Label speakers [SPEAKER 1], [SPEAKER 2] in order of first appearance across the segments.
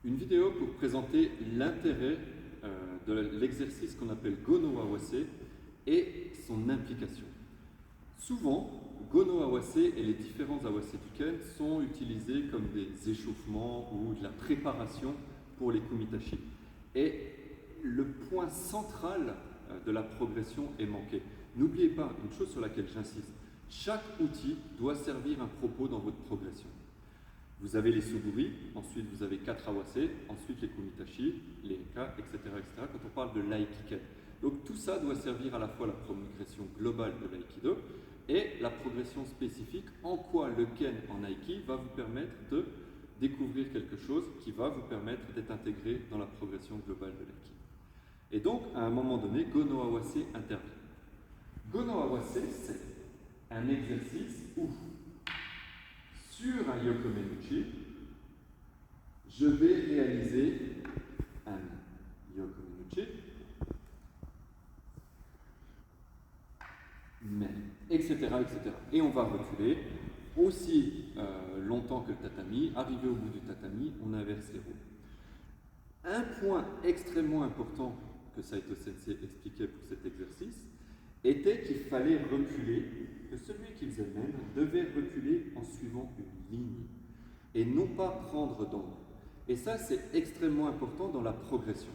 [SPEAKER 1] Une vidéo pour présenter l'intérêt de l'exercice qu'on appelle Gono Awase et son implication. Souvent, Gono Awase et les différents Awase du Ken sont utilisés comme des échauffements ou de la préparation pour les kumitashi. Et le point central de la progression est manqué. N'oubliez pas une chose sur laquelle j'insiste. Chaque outil doit servir un propos dans votre progression. Vous avez les suguri, ensuite vous avez 4 awase, ensuite les kumitashi, les eka, etc., etc. Quand on parle de l'aikiken. Donc tout ça doit servir à la fois la progression globale de l'aïkido et la progression spécifique en quoi le ken en aiki va vous permettre de découvrir quelque chose qui va vous permettre d'être intégré dans la progression globale de l'aiki. Et donc, à un moment donné, Gono Awase intervient. Gono Awase, c'est un exercice où, sur un Yokomenuchi, je vais réaliser un Yokomenuchi, mais, etc., etc. Et on va reculer aussi longtemps que le tatami. Arrivé au bout du tatami, on inverse les rôles. Un point extrêmement important que Saito Sensei expliquait pour cet exercice était qu'il fallait reculer, que celui qui faisait le même devait reculer en suivant une ligne et non pas prendre d'angle. Et ça, c'est extrêmement important dans la progression.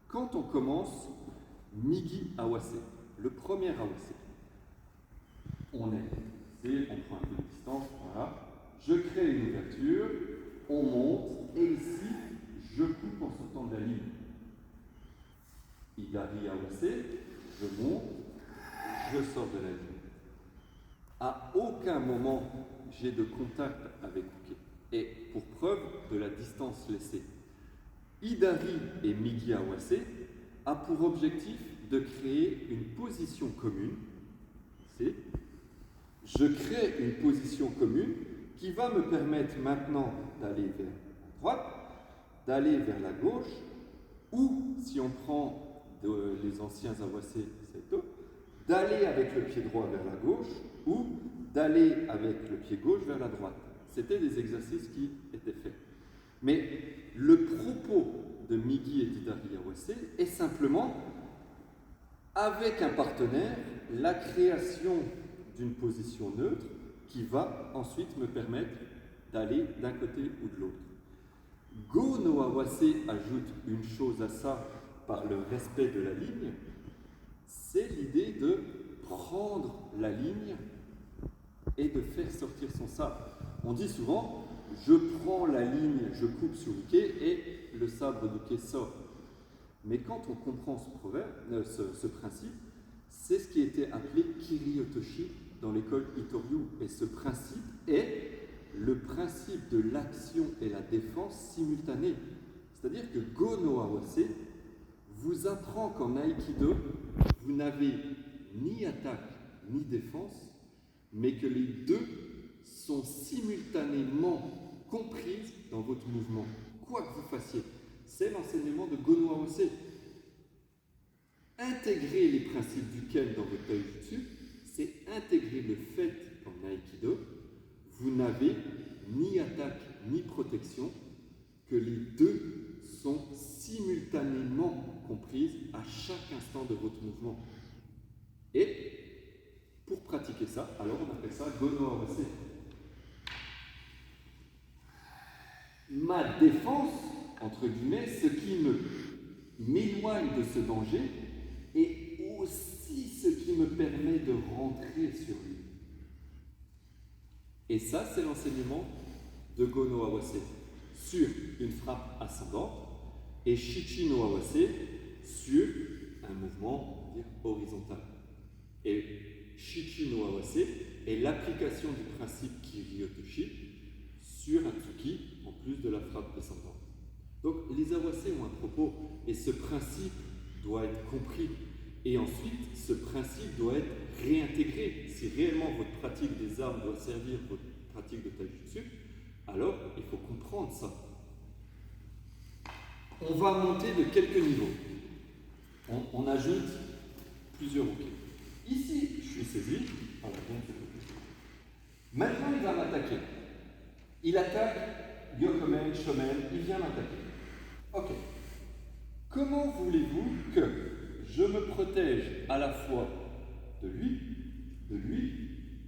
[SPEAKER 1] Quand on commence Migi Awase, le premier Awase, on prend un peu de distance, voilà, je crée une ouverture, on monte, et ici, je coupe en sortant de la ligne. Igari Awase, je monte, je sors de la ligne. À aucun moment, j'ai de contact avec Uke. Et pour preuve de la distance laissée, Idari et Migi Awase a pour objectif de créer une position commune. Je crée une position commune qui va me permettre maintenant d'aller vers la droite, d'aller vers la gauche, ou, si on prend les anciens Awase Saito, d'aller avec le pied droit vers la gauche, ou d'aller avec le pied gauche vers la droite. C'était des exercices qui étaient faits. Mais le propos de Migi et d'Idari Awase est simplement, avec un partenaire, la création d'une position neutre qui va ensuite me permettre d'aller d'un côté ou de l'autre. Gono Awase ajoute une chose à ça par le respect de la ligne, c'est l'idée de prendre la ligne et de faire sortir son sabre. On dit souvent, je prends la ligne, je coupe sur Uke et le sabre d'Uke sort. Mais quand on comprend ce principe, c'est ce qui était appelé Kiriotoshi dans l'école Itoryu. Et ce principe est le principe de l'action et la défense simultanée. C'est-à-dire que Gono Awase vous apprend qu'en Aikido, vous n'avez ni attaque ni défense, mais que les deux sont simultanément comprises dans votre mouvement, quoi que vous fassiez. C'est l'enseignement de Gono Awase. Intégrer les principes du Ken dans votre taijutsu, c'est intégrer le fait qu'en Aikido, vous n'avez ni attaque ni protection, que les deux sont simultanément comprises à chaque instant de votre mouvement. Et pour pratiquer ça, alors on appelle ça Gono Awase. Ma défense, entre guillemets, ce qui m'éloigne de ce danger, et aussi ce qui me permet de rentrer sur lui. Et ça, c'est l'enseignement de Gono Awase sur une frappe ascendante et Shichi no Awase sur un mouvement, on va dire, horizontal. Et Shichi no Awase est l'application du principe Kiriotoshi sur un Tsuki en plus de la frappe descendante. Donc les Awase ont un propos et ce principe doit être compris. Et ensuite, ce principe doit être réintégré. Si réellement votre pratique des armes doit servir votre pratique de taijutsu, alors il faut comprendre ça. On va monter de quelques niveaux. On ajoute plusieurs Uke. Ici, je suis saisi. Maintenant, il va m'attaquer. Il attaque Yokomen, Shomen, il vient m'attaquer. Ok. Comment voulez-vous que je me protège à la fois de lui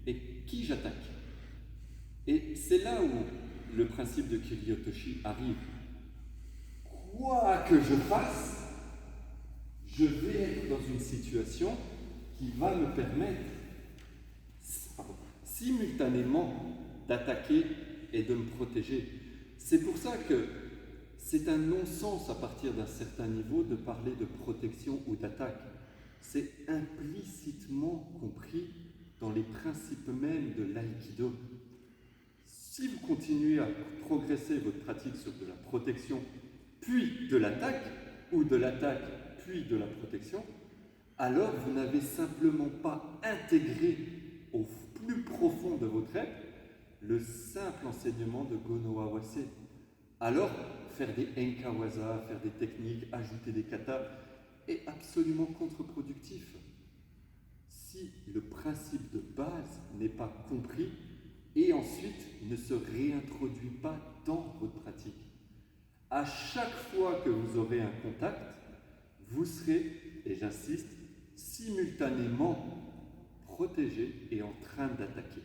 [SPEAKER 1] et qui j'attaque? Et c'est là où le principe de Kiryu-Otoshi arrive. Quoi que je fasse, je vais être dans une situation qui va me permettre simultanément d'attaquer et de me protéger. C'est pour ça que c'est un non-sens à partir d'un certain niveau de parler de protection ou d'attaque. C'est implicitement compris dans les principes mêmes de l'aïkido. Si vous continuez à progresser votre pratique sur de la protection, puis de l'attaque, ou de l'attaque, puis de la protection, alors vous n'avez simplement pas intégré au plus profond de votre être le simple enseignement de Go no Awase. Alors, faire des enkawaza, faire des techniques, ajouter des katas est absolument contre-productif. Si le principe de base n'est pas compris et ensuite ne se réintroduit pas dans votre pratique. À chaque fois que vous aurez un contact, vous serez, et j'insiste, simultanément protégé et en train d'attaquer.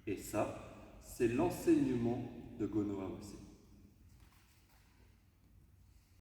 [SPEAKER 1] Et ça, c'est l'enseignement de Go no Awase.